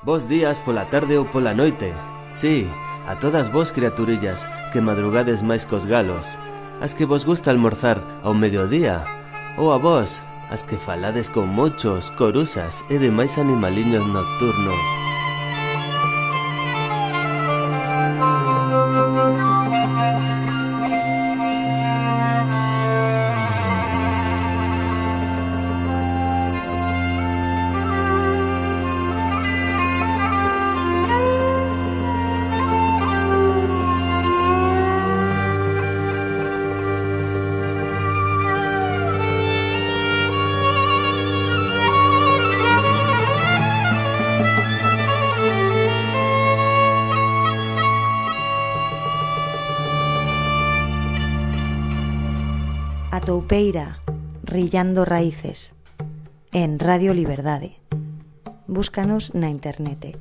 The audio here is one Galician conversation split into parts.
Bos días pola tarde ou pola noite. Sí, a todas vos criaturillas que madrugades máis cos galos, as que vos gusta almorzar ao mediodía, ou a vos, as que falades con mochos, corusas e demais animaliños nocturnos. A toupeira, rillando raíces, en Radio Liberdade. Búscanos na internet.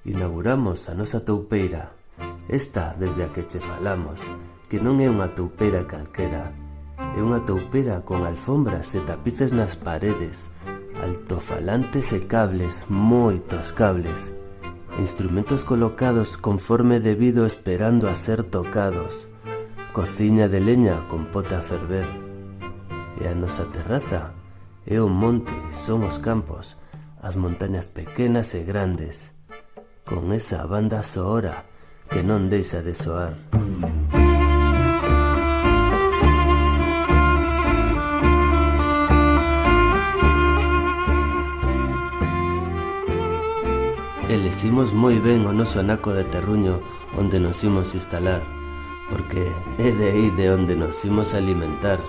Inauguramos a nosa toupeira, esta desde a que che falamos, que non é unha toupeira calquera, é unha toupeira con alfombras e tapices nas paredes, altofalantes e cables, moitos cables, instrumentos colocados conforme debido esperando a ser tocados, cociña de leña con pota a ferver, e a nosa terraza é o monte, son os campos, as montañas pequenas e grandes, con esa banda soora que non deixa de soar. Eleximos moi ben o noso anaco de terruño onde nos imos instalar, porque é de aí de onde nos imos alimentar,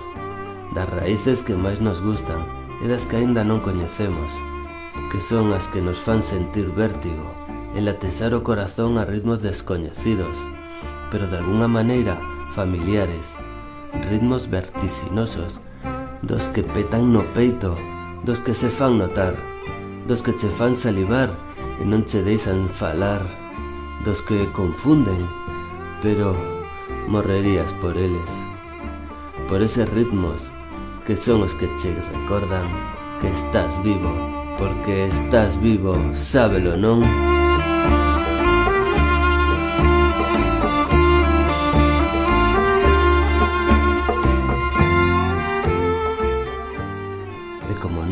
das raíces que máis nos gustan e das que aínda non coñecemos, que son as que nos fan sentir vértigo, el atesar o corazón a ritmos descoñecidos, pero de alguna maneira familiares, ritmos vertiginosos, dos que petan no peito, dos que se fan notar, dos que che fan salivar e non che deixan falar, dos que confunden, pero morrerías por eles, por eses ritmos que son os que che recordan que estás vivo, porque estás vivo, sábelo, non?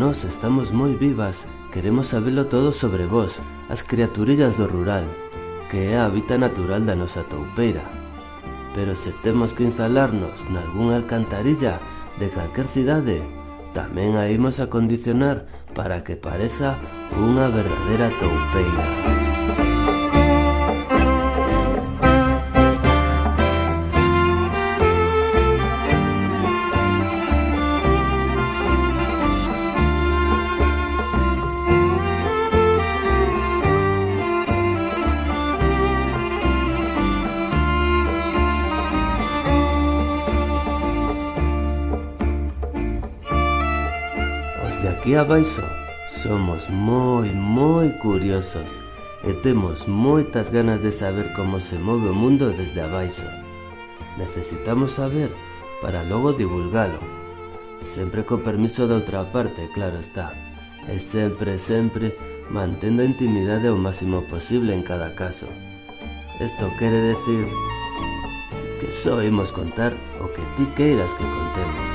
Nós estamos moi vivas, queremos sabelo todo sobre vos, as criaturillas do rural, que é a hábitat natural da nosa toupeira. Pero se temos que instalarnos nalgúnha alcantarilla de calquer cidade, tamén a imos a condicionar para que pareza unha verdadeira toupeira. Aquí abaixo somos moi curiosos e temos moitas ganas de saber como se move o mundo desde abaixo. Necesitamos saber para logo divulgalo, sempre co permiso da outra parte, claro está, e sempre mantendo a intimidade o máximo posible en cada caso. Isto quere decir que só imos contar o que ti queiras que contemos.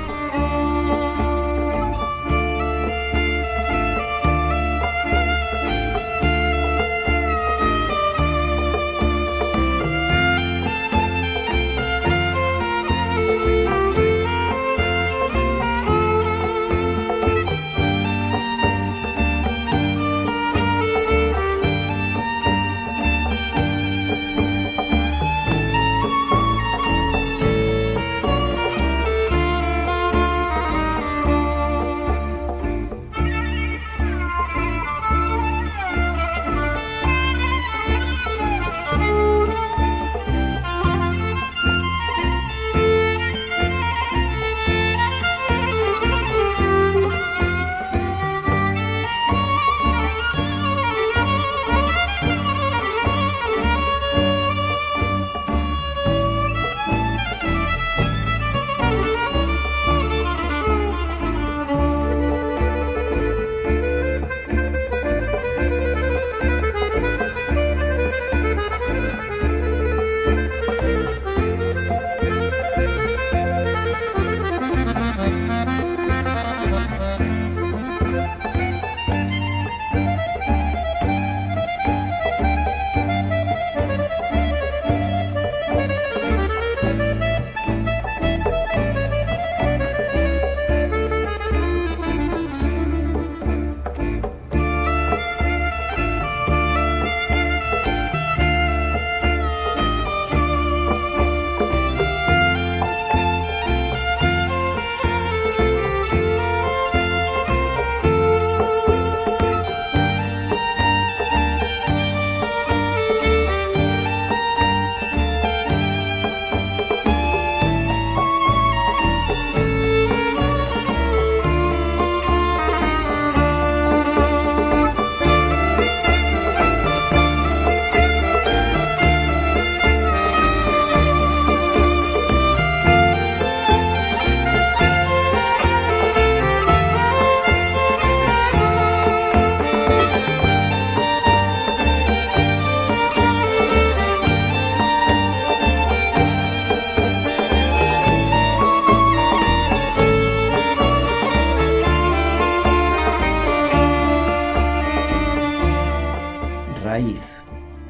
raíz,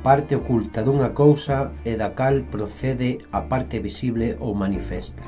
parte oculta dunha cousa e da cal procede a parte visible ou manifesta.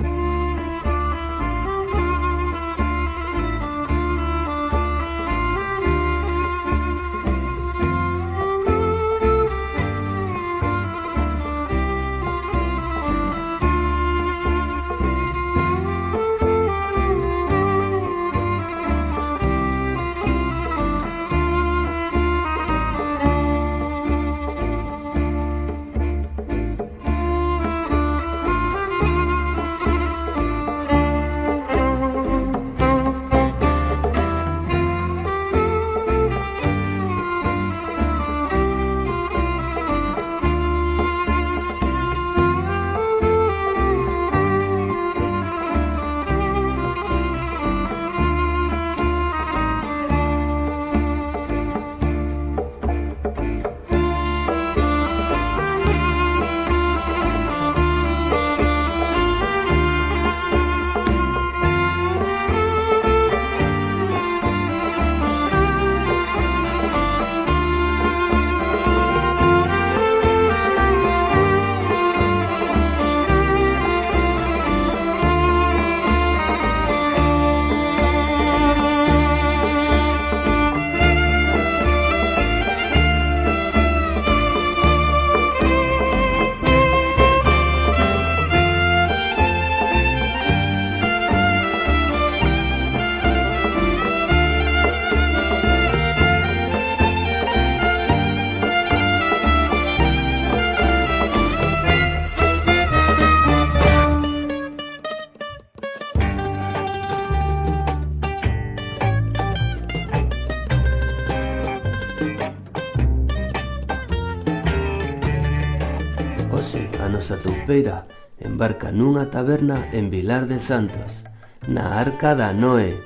Hoxe, a nosa toupeira embarca nunha taberna en Vilar de Santos, na Arca da Noé,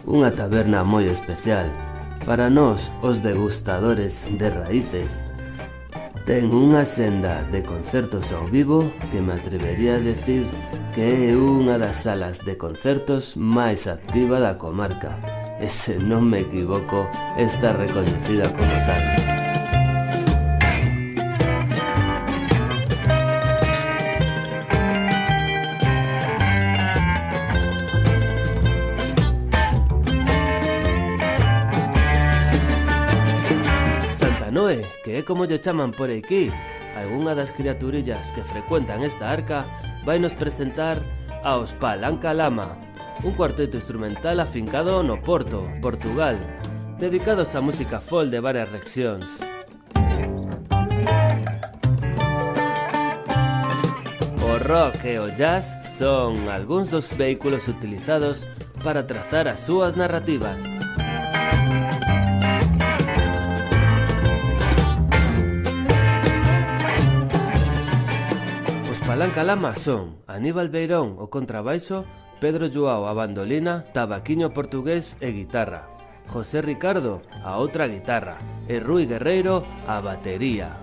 unha taberna moi especial para nós, os degustadores de raíces. Ten unha senda de concertos ao vivo que me atrevería a decir que é unha das salas de concertos máis activa da comarca, e se non me equivoco, está recoñecida como tal. Noé, que é como lle chaman por aquí, algunha das criaturillas que frecuentan esta arca vai nos presentar aos Palanca Lama, un cuarteto instrumental afincado no Porto, Portugal, dedicados á música folk de varias rexións. O rock e o jazz son algúns dos vehículos utilizados para trazar as súas narrativas. Palanca Lama son Aníbal Beirón o contrabaixo, Pedro Joao a bandolina, Tabaquiño portugués e guitarra, José Ricardo a outra guitarra e Rui Guerreiro a batería.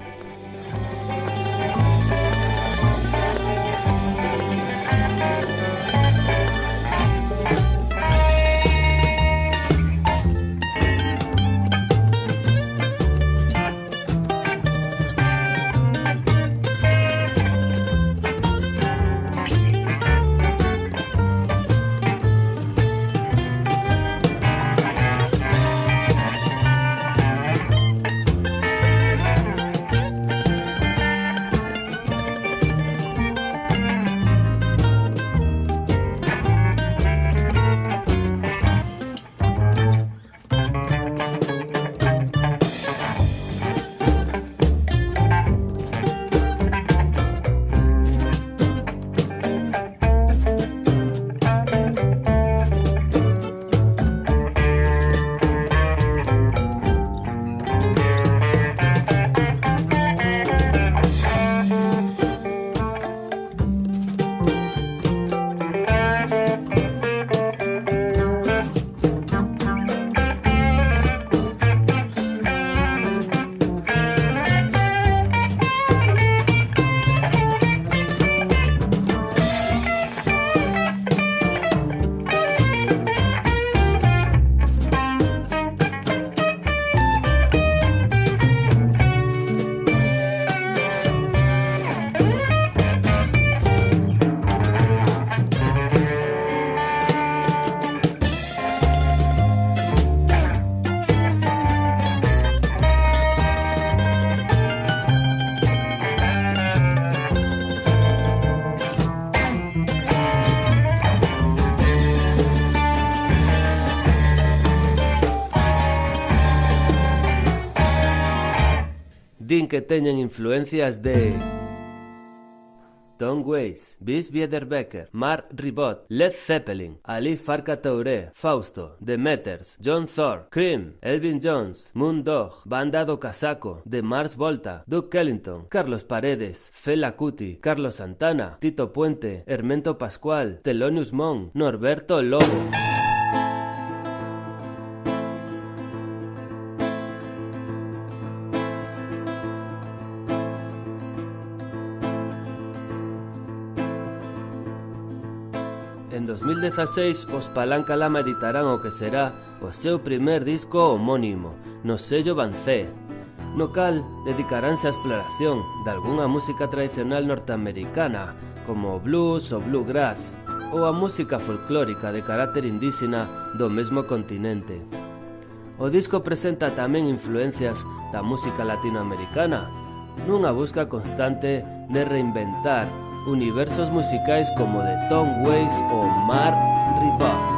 din que teñen influencias de Tom Waits, Bis Beiderbecke, Mark Ribot, Led Zeppelin, Ali Farka Touré, Fausto, The Meters, John Thorpe, Cream, Elvin Jones, Moondog, Banda do Casaco, The Mars Volta, Duke Ellington, Carlos Paredes, Fela Kuti, Carlos Santana, Tito Puente, Hermeto Pascual, Thelonious Monk, Norberto Lobo. En 2016 os Palanca Lama editarán o que será o seu primer disco homónimo, no sello Bancé, no cal dedicaránse á exploración de algunha música tradicional norteamericana, como o blues ou bluegrass, ou a música folclórica de carácter indígena do mesmo continente. O disco presenta tamén influencias da música latinoamericana, nunha busca constante de reinventar universos musicais como de Tom Waits ou Mark Ribot.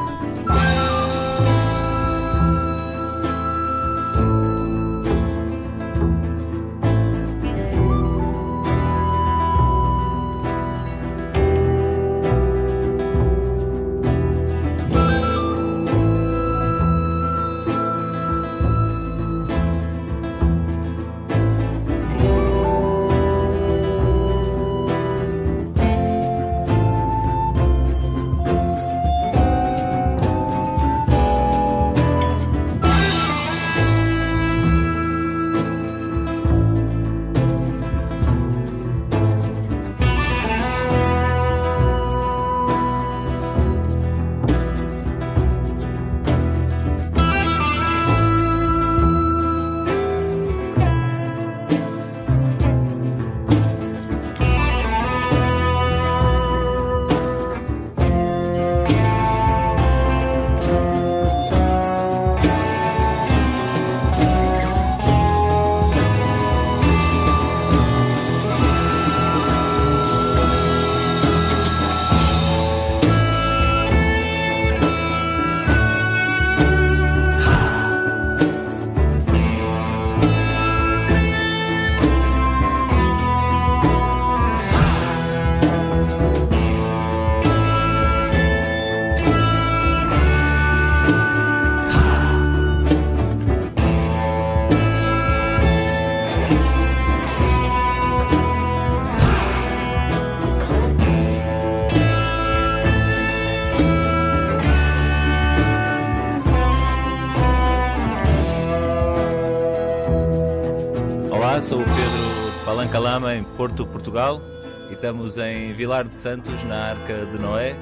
Sou o Pedro Palanca Lama, em Porto, Portugal, e estamos em Vilar de Santos, na Arca de Noé.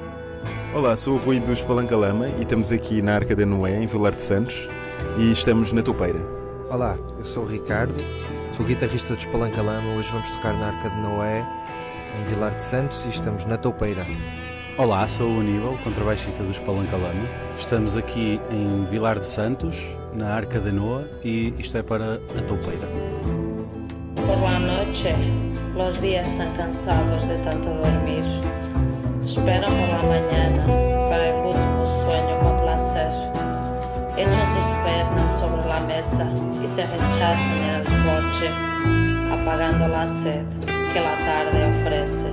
Olá, sou o Rui dos Palanca Lama e estamos aqui na Arca de Noé, em Vilar de Santos, e estamos na Toupeira. Olá, eu sou o Ricardo, sou guitarrista dos Palanca Lama. Hoje vamos tocar na Arca de Noé, em Vilar de Santos, e estamos na Toupeira. Olá, sou o Aníbal, contrabaixista dos Palanca Lama. Estamos aqui em Vilar de Santos, na Arca de Noé, e isto é para a Toupeira. Por la noche, los días están cansados de tanto dormir. Esperan por la mañana para el último sueño con placer. Echan sus pernas sobre la mesa y se rechazan en el coche, apagando la sed que la tarde ofrece.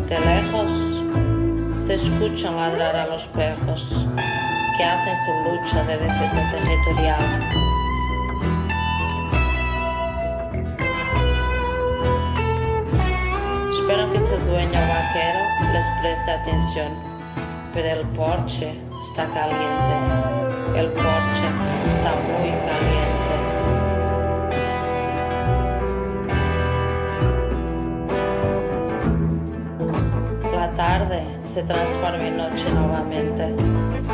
De lejos se escuchan ladrar a los perros que hacen su lucha de defensa territorial. Esperan que su dueño vaquero les preste atención, pero el porche está caliente, el porche está muy caliente. La tarde se transforma en noche nuevamente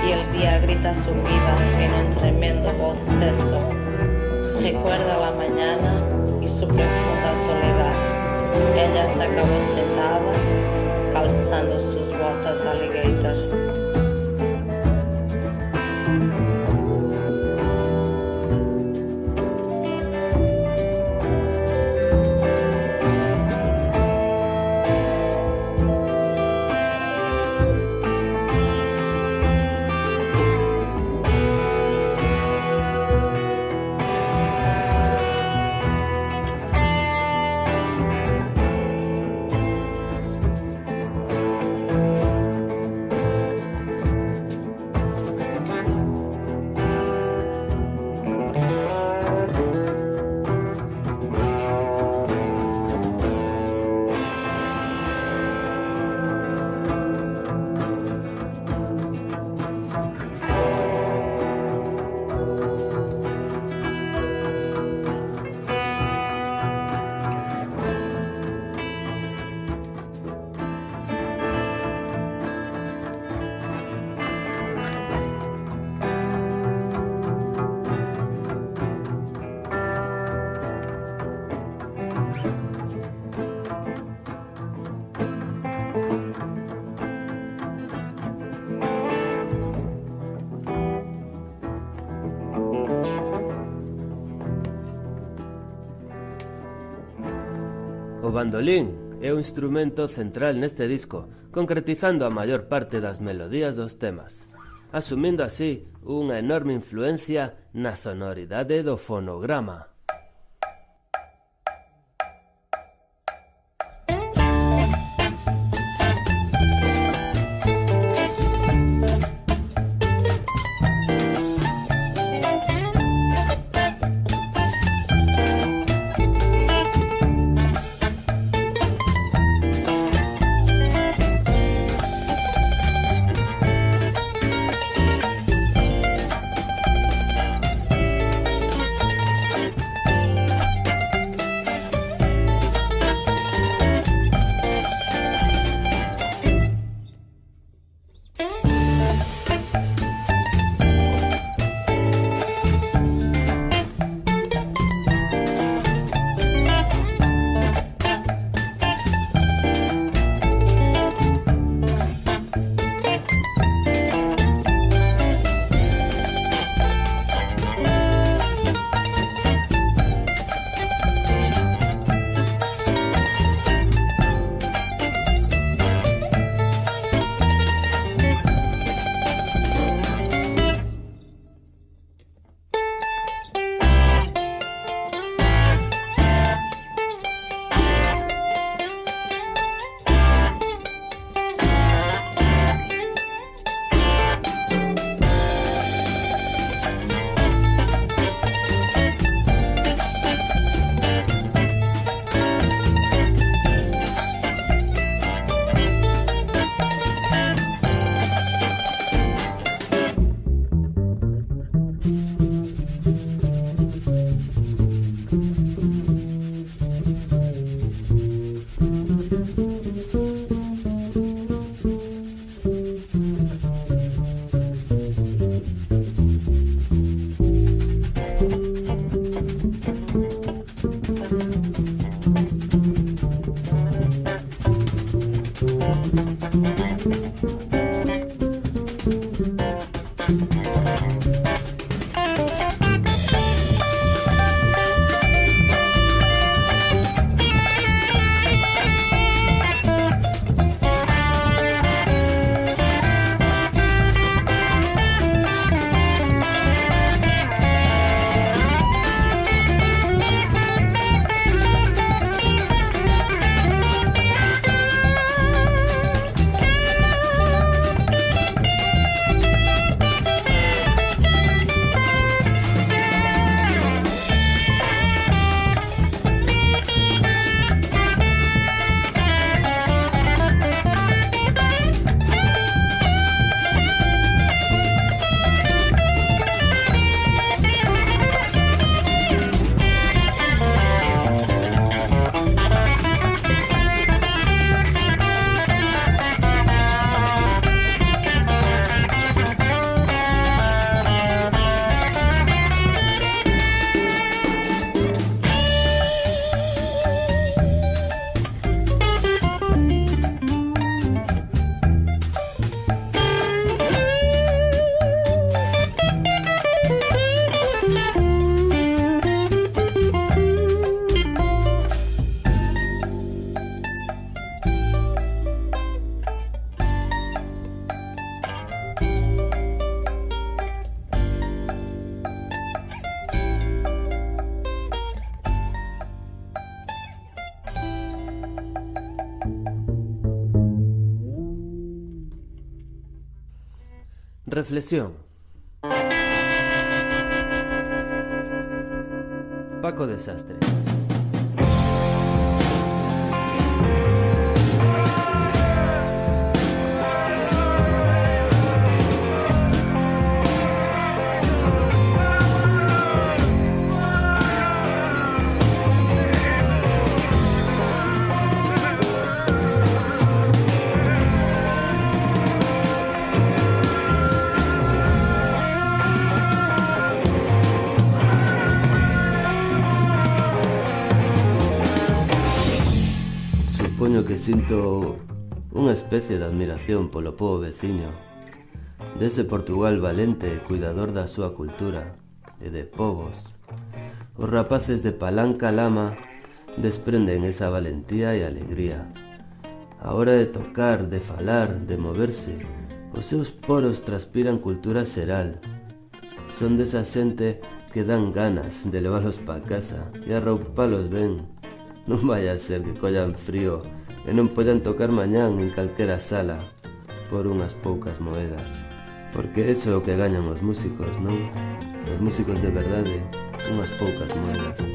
y el día grita su vida en un tremendo bostezo. Recuerda la mañana y su profunda soledad. Ella se acabó sentada, calzando sus botas alligator. O bandolín é o instrumento central neste disco, concretizando a maior parte das melodías dos temas, asumindo así unha enorme influencia na sonoridade do fonograma. Reflexión. Paco Desastre. Supoño que sinto unha especie de admiración polo pobo veciño, dese Portugal valente e cuidador da súa cultura e de povos. Os rapaces de Palanca Lama desprenden esa valentía e alegría. A hora de tocar, de falar, de moverse, os seus poros transpiran cultura xeral. Son desa xente que dan ganas de levalos pa casa e arroupalos ben. Non vai a ser que collan frío e non podan tocar mañán en calquera sala por unhas poucas moedas. Porque eso é o que gañan os músicos, non? Os músicos de verdade, unhas poucas moedas.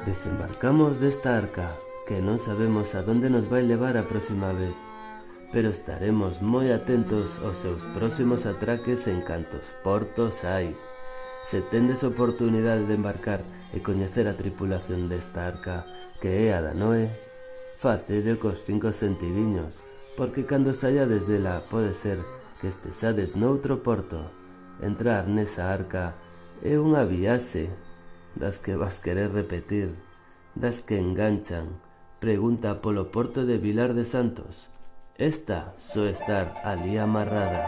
Desembarcamos desta arca, que non sabemos a donde nos vai levar a próxima vez, pero estaremos moi atentos aos seus próximos atraques en cantos portos hai. Se tendes oportunidade de embarcar e coñecer a tripulación desta arca, que é a da Noé, facede cos 5 sentidiños, porque cando saíades dela pode ser que estesades noutro porto. Entrar nesa arca é unha viaxe das que vas querer repetir, das que enganchan. Pregunta polo porto de Vilar de Santos. Esta só estar ali amarrada.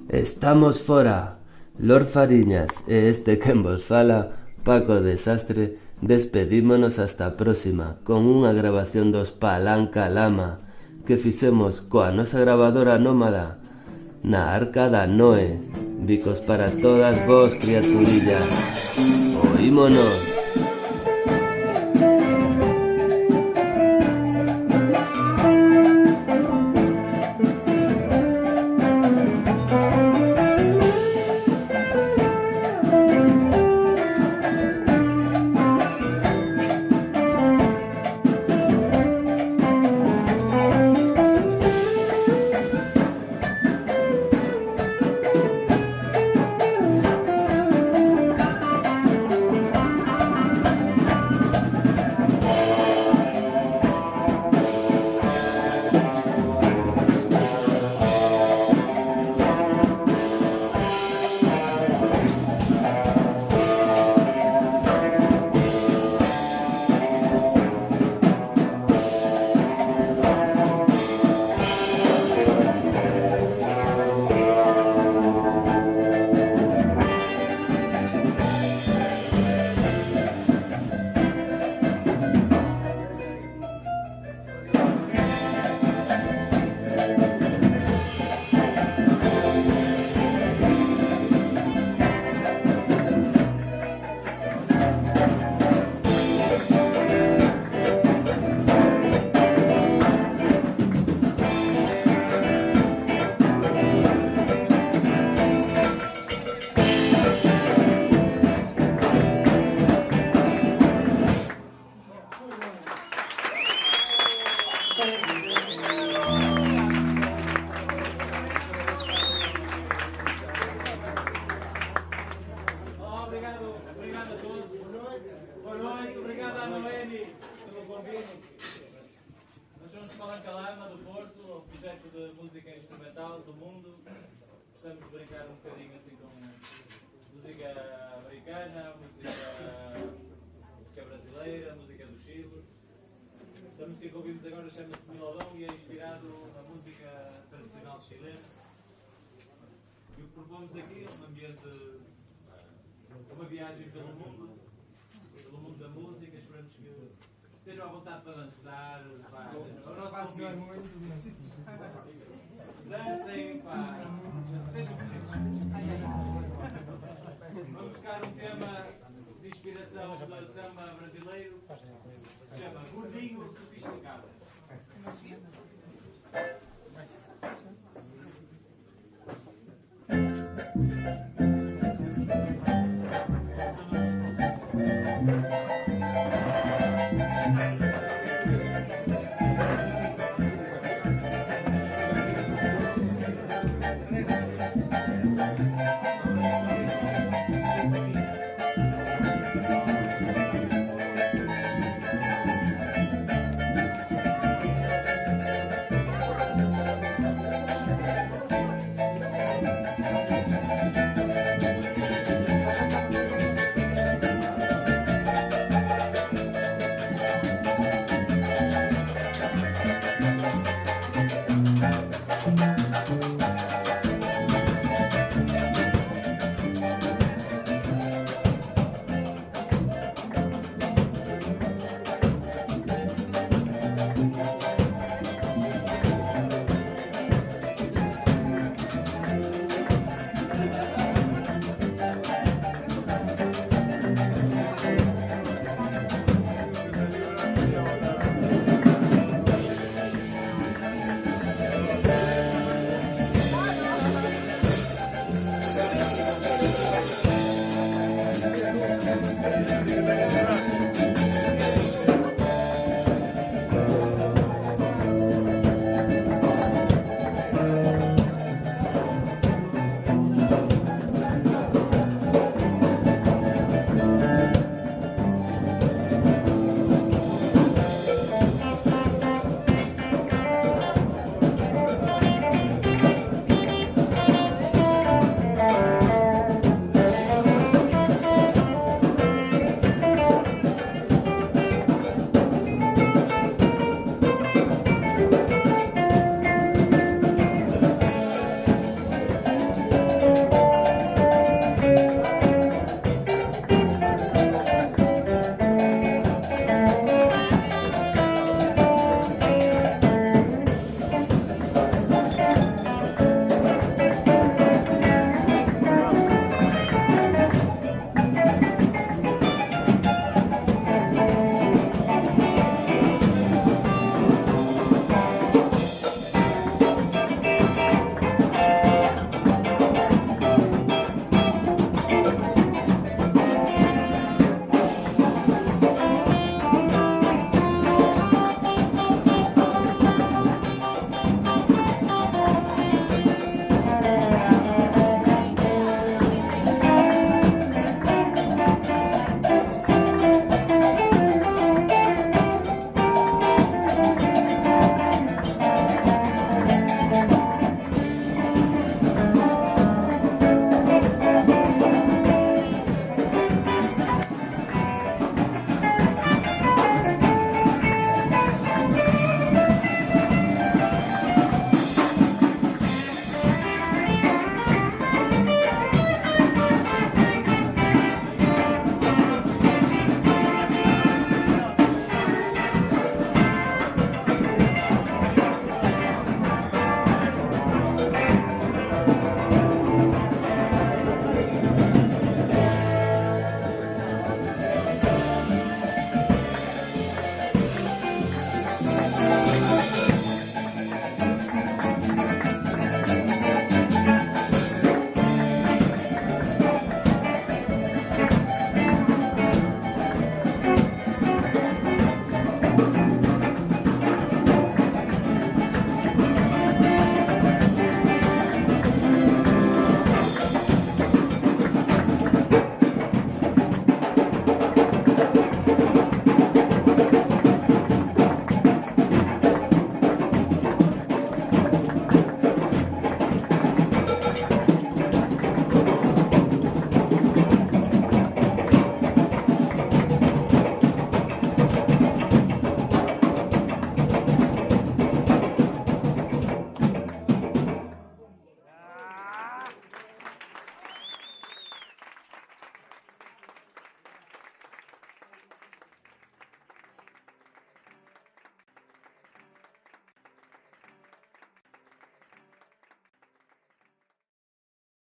Estamos fora. Lord Fariñas e este quen vos fala, Paco Desastre, despedímonos hasta a próxima con unha grabación dos Palanca Lama que fixemos coa nosa grabadora nómada na arca da Noé. Bicos para todas vos, criaturillas. Oímonos. Palanca Lama do Porto, o projeto de música instrumental do mundo. Estamos a brincar um bocadinho assim com música americana, música brasileira, música do Chile. A música que ouvimos agora chama-se Milodão e é inspirado na música tradicional chilena. E o que propomos aqui é um ambiente, uma viagem pelo mundo da música. Esperamos que estejam à vontade para dançar, pá. Dancem, pá. Estejam felizes. Vamos buscar um tema de inspiração de samba brasileiro.